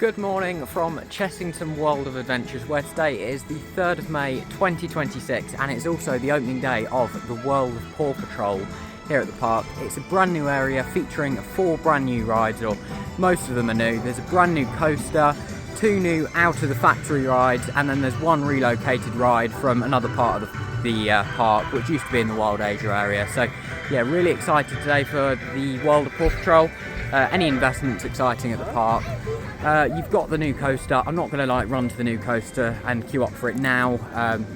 Good morning from Chessington World of Adventures, where today is the 3rd of May 2026 and it's also the opening day of the World of PAW Patrol here at the park. It's a brand new area featuring 4 brand new rides, or most of them are new. There's a brand new coaster, 2 new out of the factory rides, and then there's 1 relocated ride from another part of the park, which used to be in the Wild Asia area. So yeah, really excited today for the World of PAW Patrol. Any investment's exciting at the park. You've got the new coaster. I'm not going to run to the new coaster and queue up for it now.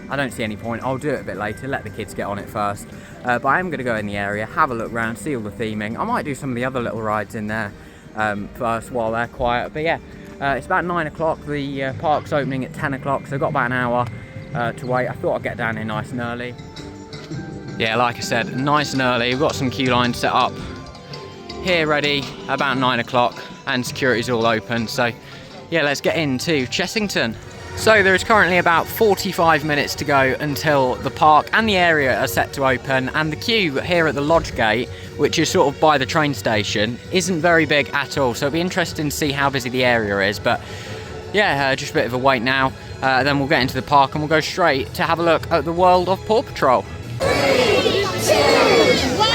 I don't see any point. I'll do it a bit later, let the kids get on it first. But I am going to go in the area, have a look around, see all the theming. I might do some of the other little rides in there first while they're quiet. But yeah, it's about 9 o'clock. The park's opening at 10 o'clock, so I've got about an hour to wait. I thought I'd get down here nice and early. Yeah, like I said, nice and early. We've got some queue lines set up here ready about 9 o'clock and security's all open, so yeah, let's get into Chessington. So there is currently about 45 minutes to go until the park and the area are set to open, and the queue here at the lodge gate, which is sort of by the train station, isn't very big at all, so it'll be interesting to see how busy the area is. But yeah, just a bit of a wait now, then we'll get into the park and we'll go straight to have a look at the World of PAW Patrol. 3, 2, 1.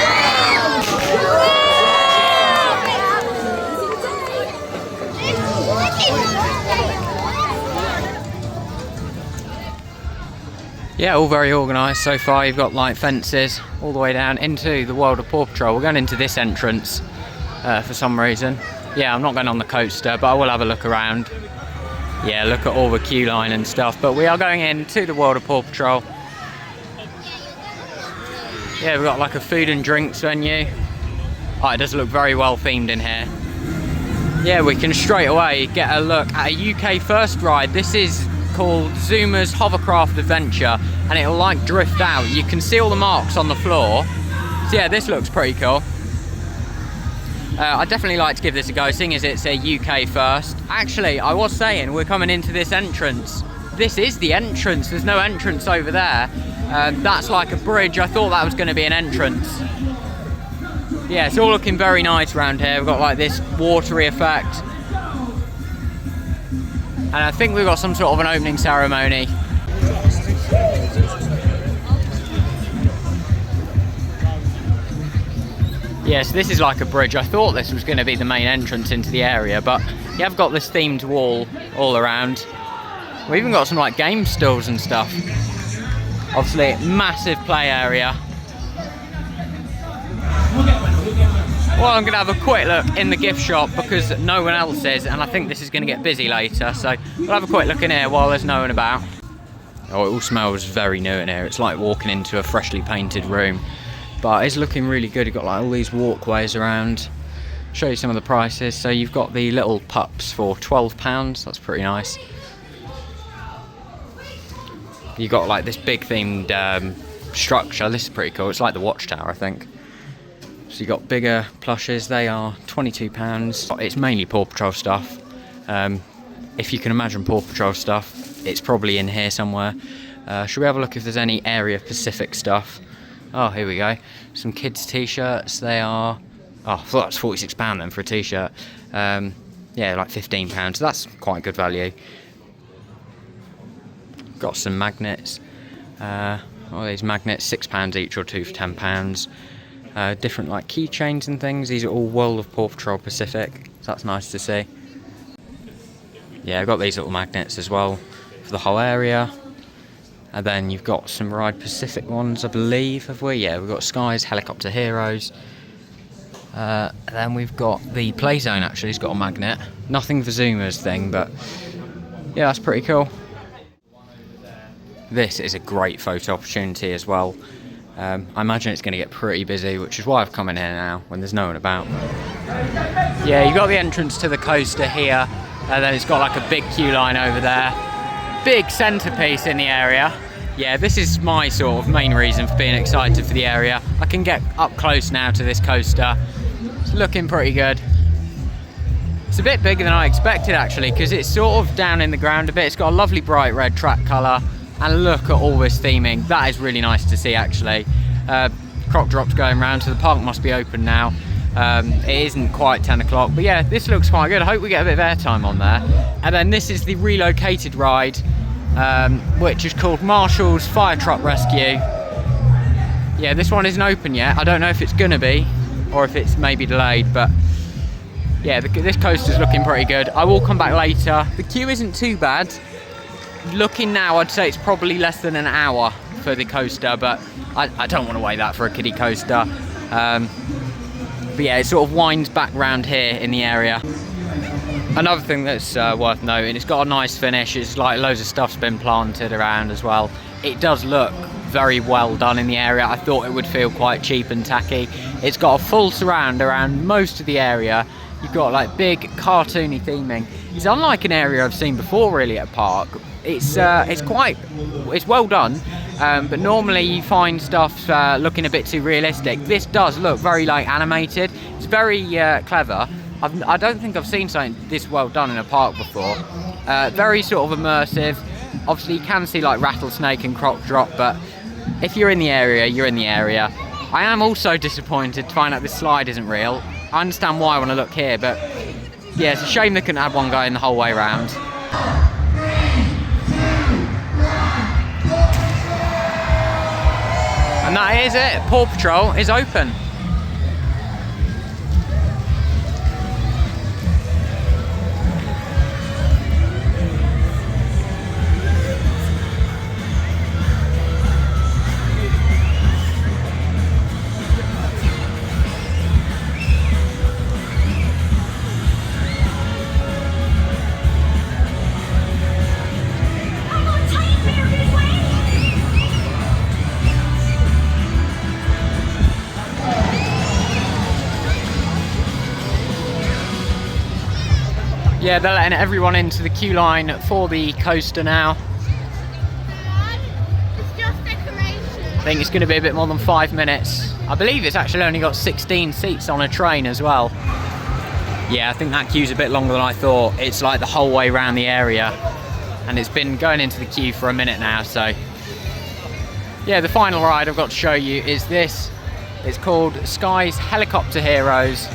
Yeah, all very organised so far. You've got fences all the way down into the World of PAW Patrol. We're going into this entrance for some reason. Yeah, I'm not going on the coaster, but I will have a look around. Yeah, look at all the queue line and stuff. But we are going into the World of PAW Patrol. Yeah, we've got a food and drinks venue. Oh, it does look very well themed in here. Yeah, we can straight away get a look at a UK first ride. This is called Zierer Hovercraft Adventure, and it'll drift out. You can see all the marks on the floor. So yeah, this looks pretty cool. I'd definitely like to give this a go, seeing as it's a UK first. Actually, I was saying we're coming into this entrance. This is the entrance. There's no entrance over there. That's like a bridge. I thought that was going to be an entrance. Yeah, it's all looking very nice around here. We've got this watery effect. And I think we've got some sort of an opening ceremony. Yes, this is like a bridge. I thought this was going to be the main entrance into the area, but you have got this themed wall all around. We've even got some game stalls and stuff. Obviously, massive play area. Well, I'm going to have a quick look in the gift shop because no one else is, and I think this is going to get busy later, so we'll have a quick look in here while there's no one about. Oh, it all smells very new in here. It's like walking into a freshly painted room, but it's looking really good. You've got all these walkways around. Show you some of the prices. So you've got the little pups for £12. That's pretty nice. You've got this big themed structure. This is pretty cool. It's like the Watchtower, I think. So you've got bigger plushes, they are £22. It's mainly PAW Patrol stuff. If you can imagine PAW Patrol stuff, it's probably in here somewhere. Should we have a look if there's any area Pacific stuff? Oh, here we go. Some kids t-shirts, they are... Oh, I thought that was £46 then for a t-shirt. Yeah, £15, so that's quite good value. Got some magnets. All these magnets, £6 each or 2 for £10. Different keychains and things. These are all World of PAW Patrol Pacific, so that's nice to see. Yeah, I've got these little magnets as well for the whole area. And then you've got some Ride Pacific ones, I believe, have we? Yeah, we've got Sky's Helicopter Heroes. Then we've got the Play Zone, actually, it's got a magnet. Nothing for Zoomer's thing, but yeah, that's pretty cool. This is a great photo opportunity as well. I imagine it's going to get pretty busy, which is why I've come in here now when there's no one about. Yeah, you've got the entrance to the coaster here, and then it's got a big queue line over there. Big centrepiece in the area. Yeah, this is my sort of main reason for being excited for the area. I can get up close now to this coaster. It's looking pretty good. It's a bit bigger than I expected actually, because it's sort of down in the ground a bit. It's got a lovely bright red track colour. And look at all this theming. That is really nice to see actually. Croc drops going round, so the park must be open now. It isn't quite 10 o'clock, but yeah, this looks quite good. I hope we get a bit of airtime on there. And then this is the relocated ride, which is called Marshall's Fire Truck Rescue. Yeah, this one isn't open yet. I don't know if it's gonna be, or if it's maybe delayed, but yeah, this coaster's looking pretty good. I will come back later. The queue isn't too bad. Looking now, I'd say it's probably less than an hour for the coaster, but I don't want to wait that for a kiddie coaster. But yeah, it sort of winds back round here in the area. Another thing that's worth noting, it's got a nice finish. It's like loads of stuff's been planted around as well. It does look very well done in the area. I thought it would feel quite cheap and tacky. It's got a full surround around most of the area. You've got like big cartoony theming. It's unlike an area I've seen before really at a park. It's well done, but normally you find stuff looking a bit too realistic. This does look very like animated. It's very clever. I don't think I've seen something this well done in a park before. Very sort of immersive. Obviously you can see like rattlesnake and croc drop, but if you're in the area, you're in the area. I am also disappointed to find out this slide isn't real. I understand why when I look here, but yeah, it's a shame they couldn't have one going the whole way around. And that is it. Paw Patrol is open. Yeah, they're letting everyone into the queue line for the coaster now. It's just decoration. I think it's going to be a bit more than 5 minutes. I believe it's actually only got 16 seats on a train as well. Yeah, I think that queue's a bit longer than I thought. It's like the whole way around the area. And it's been going into the queue for a minute now, so... Yeah, the final ride I've got to show you is this. It's called Sky's Helicopter Heroes.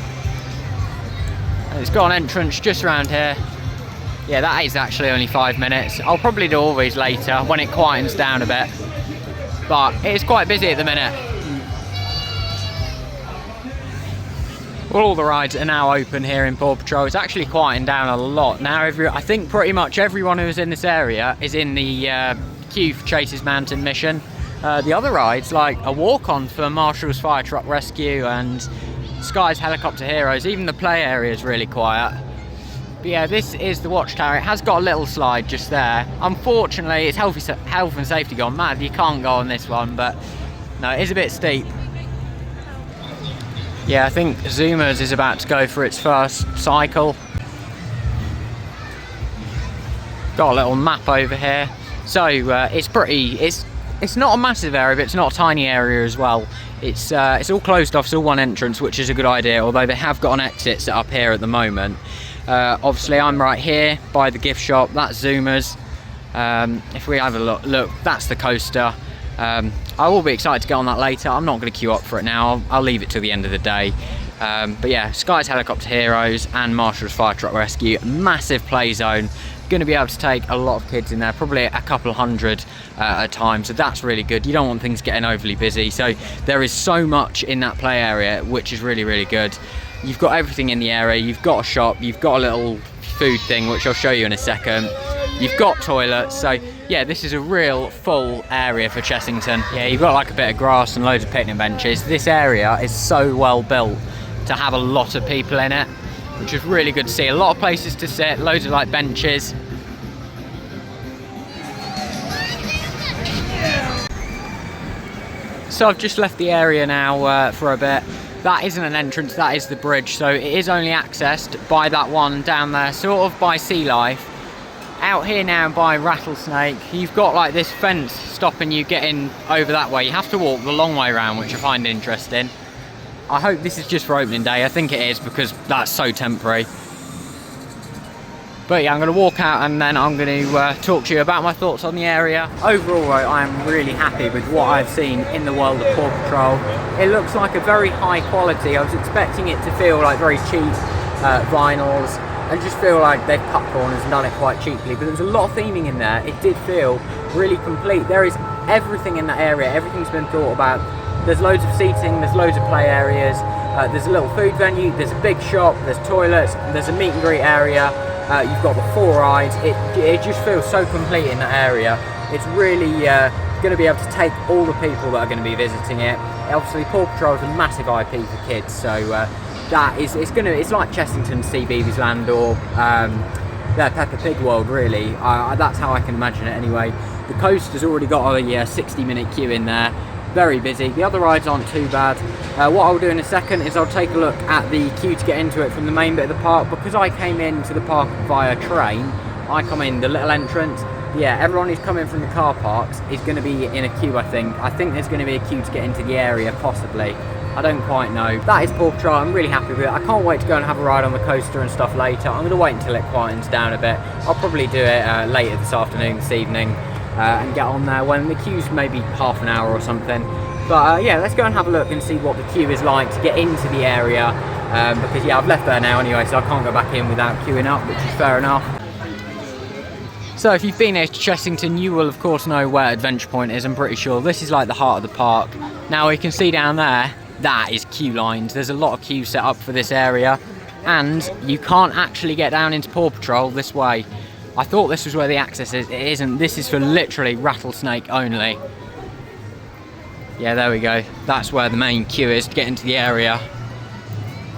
It's got an entrance just around here. Yeah, that is actually only 5 minutes. I'll probably do all these later when it quietens down a bit. But it's quite busy at the minute. Well, all the rides are now open here in Paw Patrol. It's actually quieting down a lot. Now I think pretty much everyone who's in this area is in the queue for Chase's Mountain Mission. The other rides, like a walk-on for Marshall's Fire Truck Rescue and Sky's Helicopter Heroes, even the play area is really quiet. But yeah, this is the Watchtower. It has got a little slide just there. Unfortunately, it's health and safety gone mad. You can't go on this one, but no, it is a bit steep. Yeah, I think Zierer is about to go for its first cycle. Got a little map over here. So it's not a massive area, but it's not a tiny area as well. It's all closed off, it's all one entrance, which is a good idea, although they have got an exit set up here at the moment. Obviously I'm right here by the gift shop. That's Zierer. If we have a look, that's the coaster. I will be excited to get on that later. I'm not going to queue up for it now. I'll leave it till the end of the day. But yeah, Sky's Helicopter Heroes and Marshall's Fire Truck Rescue. Massive play zone. Going to be able to take a lot of kids in there, probably a couple hundred at a time, so that's really good. You don't want things getting overly busy, so there is so much in that play area, which is really, really good. You've got everything in the area. You've got a shop, you've got a little food thing, which I'll show you in a second. You've got toilets, so yeah, this is a real full area for Chessington. Yeah, you've got like a bit of grass and loads of picnic benches. This area is so well built to have a lot of people in it, which is really good to see. A lot of places to sit, loads of like benches. So I've just left the area now for a bit. That isn't an entrance, that is the bridge, so it is only accessed by that one down there, sort of by Sea Life. Out here now by Rattlesnake, you've got like this fence stopping you getting over that way. You have to walk the long way around, which I find interesting. I hope this is just for opening day. I think it is, because that's so temporary. But yeah, I'm going to walk out and then I'm going to talk to you about my thoughts on the area. Overall, I'm really happy with what I've seen in the World of PAW Patrol. It looks like a very high quality. I was expecting it to feel like very cheap vinyls and just feel like they've cut corners and done it quite cheaply. But there was a lot of theming in there. It did feel really complete. There is everything in that area. Everything's been thought about. There's loads of seating, there's loads of play areas, there's a little food venue, there's a big shop, there's toilets, there's a meet and greet area. You've got the 4 rides. It just feels so complete in that area. It's really going to be able to take all the people that are going to be visiting it. Obviously, PAW Patrol is a massive IP for kids, so it's like Chessington Sea Beavy's Land or their Peppa Pig World. Really, that's how I can imagine it anyway. The coaster's already got a 60-minute queue in there. Very busy. The other rides aren't too bad. What I'll do in a second is I'll take a look at the queue to get into it from the main bit of the park. Because I came into the park via train, I come in the little entrance. Yeah, everyone who's coming from the car parks is going to be in a queue, I think. I think there's going to be a queue to get into the area, possibly. I don't quite know. That is PAW Patrol. I'm really happy with it. I can't wait to go and have a ride on the coaster and stuff later. I'm going to wait until it quietens down a bit. I'll probably do it later this afternoon, this evening. And get on there when the queue's maybe half an hour or something. But yeah, let's go and have a look and see what the queue is like to get into the area. Because yeah, I've left there now anyway, so I can't go back in without queuing up, which is fair enough. So if you've been here to Chessington, you will of course know where Adventure Point is. I'm pretty sure this is like the heart of the park. Now you can see down there, that is queue lines. There's a lot of queues set up for this area, and you can't actually get down into PAW Patrol this way. I thought this was where the access is. It isn't. This is for literally rattlesnake only. Yeah, there we go. That's where the main queue is to get into the area.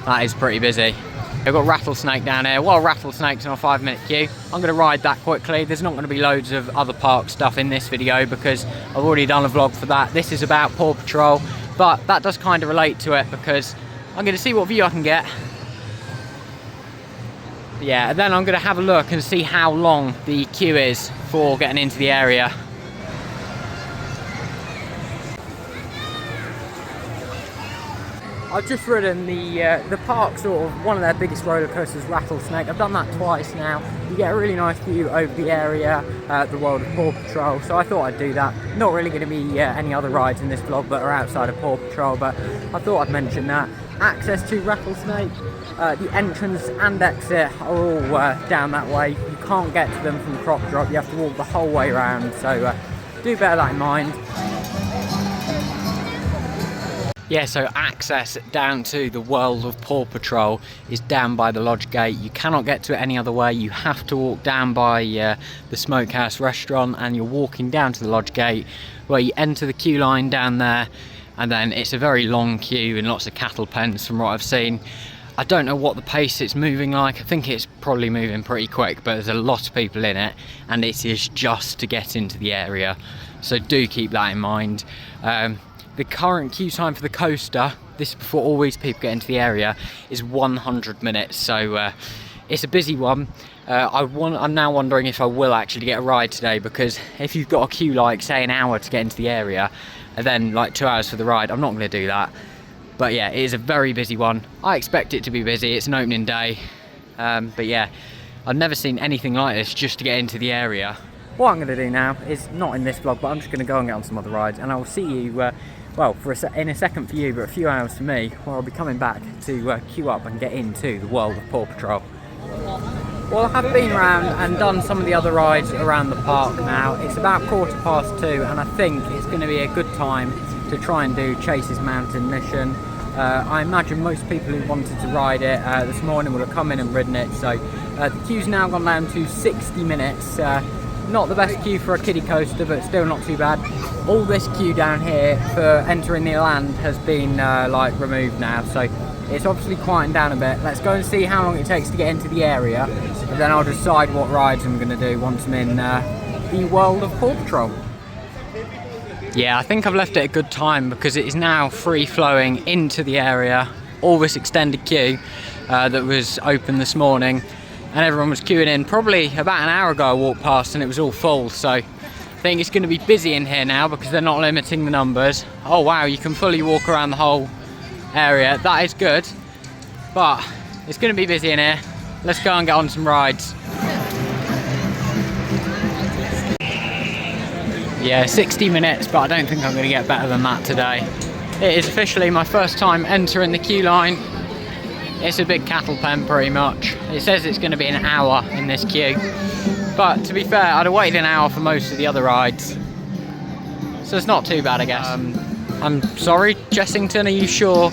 That is pretty busy. We've got rattlesnake down here. Well, rattlesnake's on a 5-minute queue. I'm going to ride that quickly. There's not going to be loads of other park stuff in this video because I've already done a vlog for that. This is about PAW Patrol, but that does kind of relate to it because I'm going to see what view I can get. Yeah, and then I'm going to have a look and see how long the queue is for getting into the area. I've just ridden the park, sort of one of their biggest roller coasters, Rattlesnake. I've done that twice now. You get a really nice view over the area, the World of PAW Patrol, so I thought I'd do that. Not really going to be any other rides in this vlog that are outside of PAW Patrol, but I thought I'd mention that. Access to Rattlesnake, the entrance and exit are all down that way. You can't get to them from the crop drop, you have to walk the whole way around, so do bear that in mind. Yeah, so access down to the World of PAW Patrol is down by the lodge gate. You cannot get to it any other way. You have to walk down by the Smokehouse restaurant, and you're walking down to the lodge gate where you enter the queue line down there, and then it's a very long queue and lots of cattle pens from what I've seen. I don't know what the pace it's moving like. I think it's probably moving pretty quick, but there's a lot of people in it, and it is just to get into the area. So do keep that in mind. The current queue time for the coaster, this is before all these people get into the area, is 100 minutes. So it's a busy one. I'm now wondering if I will actually get a ride today, because if you've got a queue like, say, an hour to get into the area, and then like 2 hours for the ride, I'm not going to do that. But yeah, it is a very busy one. I expect it to be busy. It's an opening day. But yeah, I've never seen anything like this just to get into the area. What I'm going to do now is, not in this vlog, but I'm just going to go and get on some other rides, and I'll see you, well, in a second for you, but a few hours for me, where I'll be coming back to queue up and get into the World of PAW Patrol. Well, I have been around and done some of the other rides around the park now. It's about 2:15, and I think it's going to be a good time to try and do Chase's Mountain Mission. I imagine most people who wanted to ride it this morning would have come in and ridden it, so the queue's now gone down to 60 minutes. Not the best queue for a kiddie coaster, but still not too bad. All this queue down here for entering the land has been like removed now, so it's obviously quieting down a bit. Let's go and see how long it takes to get into the area, and then I'll decide what rides I'm going to do once I'm in the World of PAW Patrol. Yeah, I think I've left it a good time, because it is now free flowing into the area. All this extended queue that was open this morning, and everyone was queuing in. Probably about an hour ago I walked past and it was all full, so I think it's going to be busy in here now because they're not limiting the numbers. Oh wow, you can fully walk around the whole area. That is good, but it's going to be busy in here. Let's go and get on some rides. Yeah, 60 minutes, but I don't think I'm going to get better than that today. It is officially my first time entering the queue line. It's a big cattle pen pretty much. It says it's going to be an hour in this queue. But to be fair, I'd have waited an hour for most of the other rides. So it's not too bad, I guess. I'm sorry, Chessington, are you sure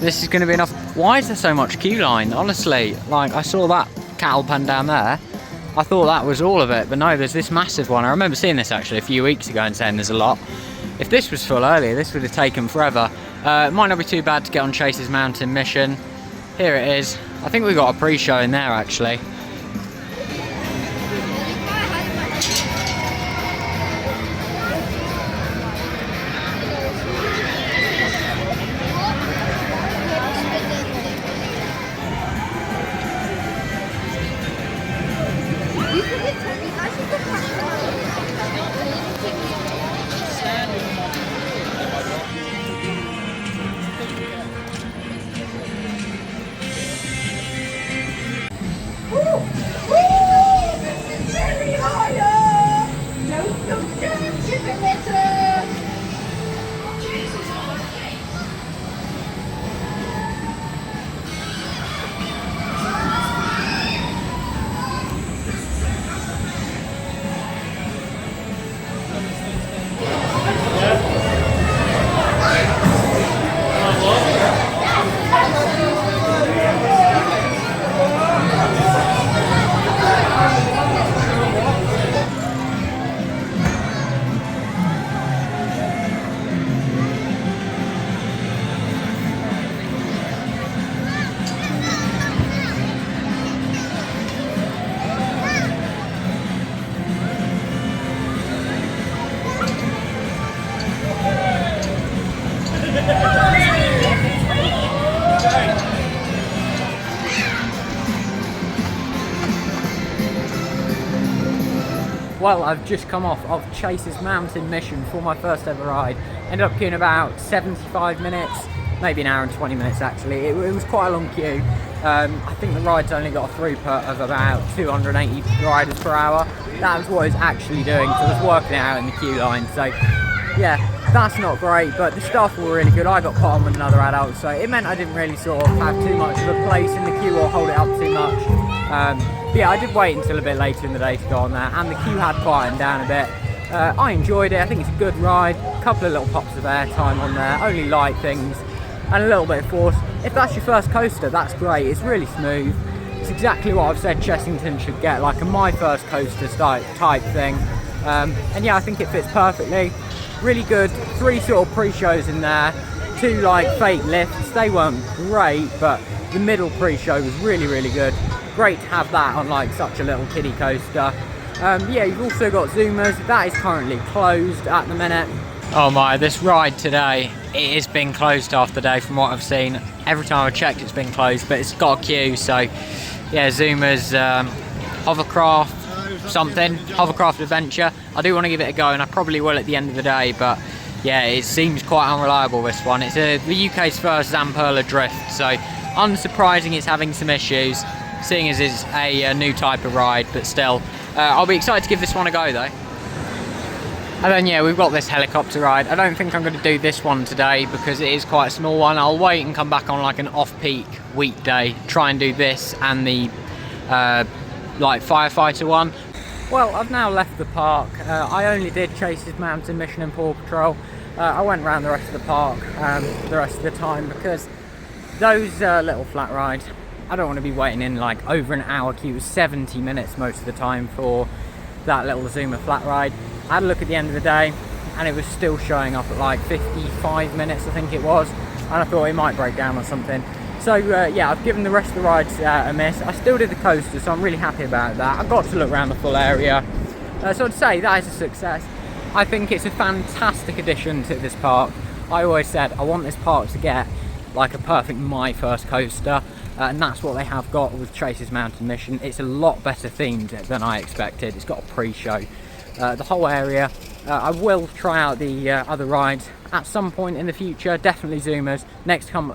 this is going to be enough? Why is there so much queue line? Honestly, like I saw that cattle pen down there. I thought that was all of it, but no, there's this massive one. I remember seeing this actually a few weeks ago and saying there's a lot. If this was full earlier, this would have taken forever. It might not be too bad to get on Chase's Mountain mission. Here it is. I think we got a pre-show in there actually. Well, I've just come off of Chase's Mountain mission for my first ever ride. Ended up queuing about 75 minutes, maybe an hour and 20 minutes actually. It was quite a long queue. I think the ride's only got a throughput of about 280 riders per hour. That was what it's actually doing, so I was working it out in the queue line. So yeah, that's not great, but the staff were really good. I got put on with another adult, so it meant I didn't really sort of have too much of a place in the queue or hold it up too much. But yeah, I did wait until a bit later in the day to go on there, and the queue had quietened down a bit. I enjoyed it. I think it's a good ride. A couple of little pops of airtime on there, only light things, and a little bit of force. If that's your first coaster, that's great. It's really smooth. It's exactly what I've said Chessington should get, like a my first coaster type thing. And yeah, I think it fits perfectly. Really good. 3 sort of pre-shows in there. 2 like fake lifts. They weren't great, but the middle pre-show was really, really good. Great to have that on like such a little kiddie coaster. Yeah, you've also got Zoomers. That is currently closed at the minute. Oh my, this ride today, it has been closed half the day from what I've seen. Every time I've checked it's been closed, but it's got a queue, so yeah, Zoomers, hovercraft, something, hovercraft adventure. I do want to give it a go, and I probably will at the end of the day, but yeah, it seems quite unreliable, this one. It's the UK's first Zamperla drift, so unsurprising it's having some issues, seeing as it's a new type of ride, but still. I'll be excited to give this one a go though. And then yeah, we've got this helicopter ride. I don't think I'm going to do this one today because it is quite a small one. I'll wait and come back on like an off-peak weekday, try and do this and the like firefighter one. Well, I've now left the park. I only did Chase's Mountain mission and PAW Patrol. I went around the rest of the park the rest of the time because those little flat rides, I don't want to be waiting in like over an hour queue, 70 minutes most of the time for that little Zuma flat ride. I had a look at the end of the day and it was still showing up at like 55 minutes, I think it was, and I thought it might break down or something. So yeah, I've given the rest of the rides a miss. I still did the coaster, so I'm really happy about that. I got to look around the full area, so I'd say that is a success. I think it's a fantastic addition to this park. I always said I want this park to get like a perfect my first coaster, and that's what they have got with Chase's Mountain mission. It's a lot better themed than I expected. It's got a pre-show. The whole area. I will try out the other rides at some point in the future, definitely Zoomers. Next time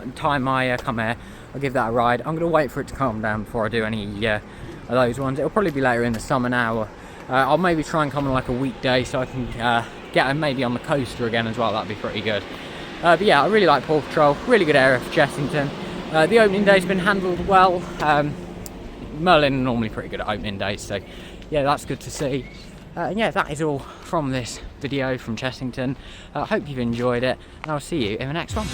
I come here, I'll give that a ride. I'm going to wait for it to calm down before I do any of those ones. It'll probably be later in the summer now, I'll maybe try and come on like a weekday so I can get maybe on the coaster again as well. That'd be pretty good. But yeah, I really like Paw Patrol. Really good area for Chessington. The opening day's been handled well. Merlin are normally pretty good at opening days, so yeah, that's good to see. And yeah, that is all from this video from Chessington. I hope you've enjoyed it, and I'll see you in the next one.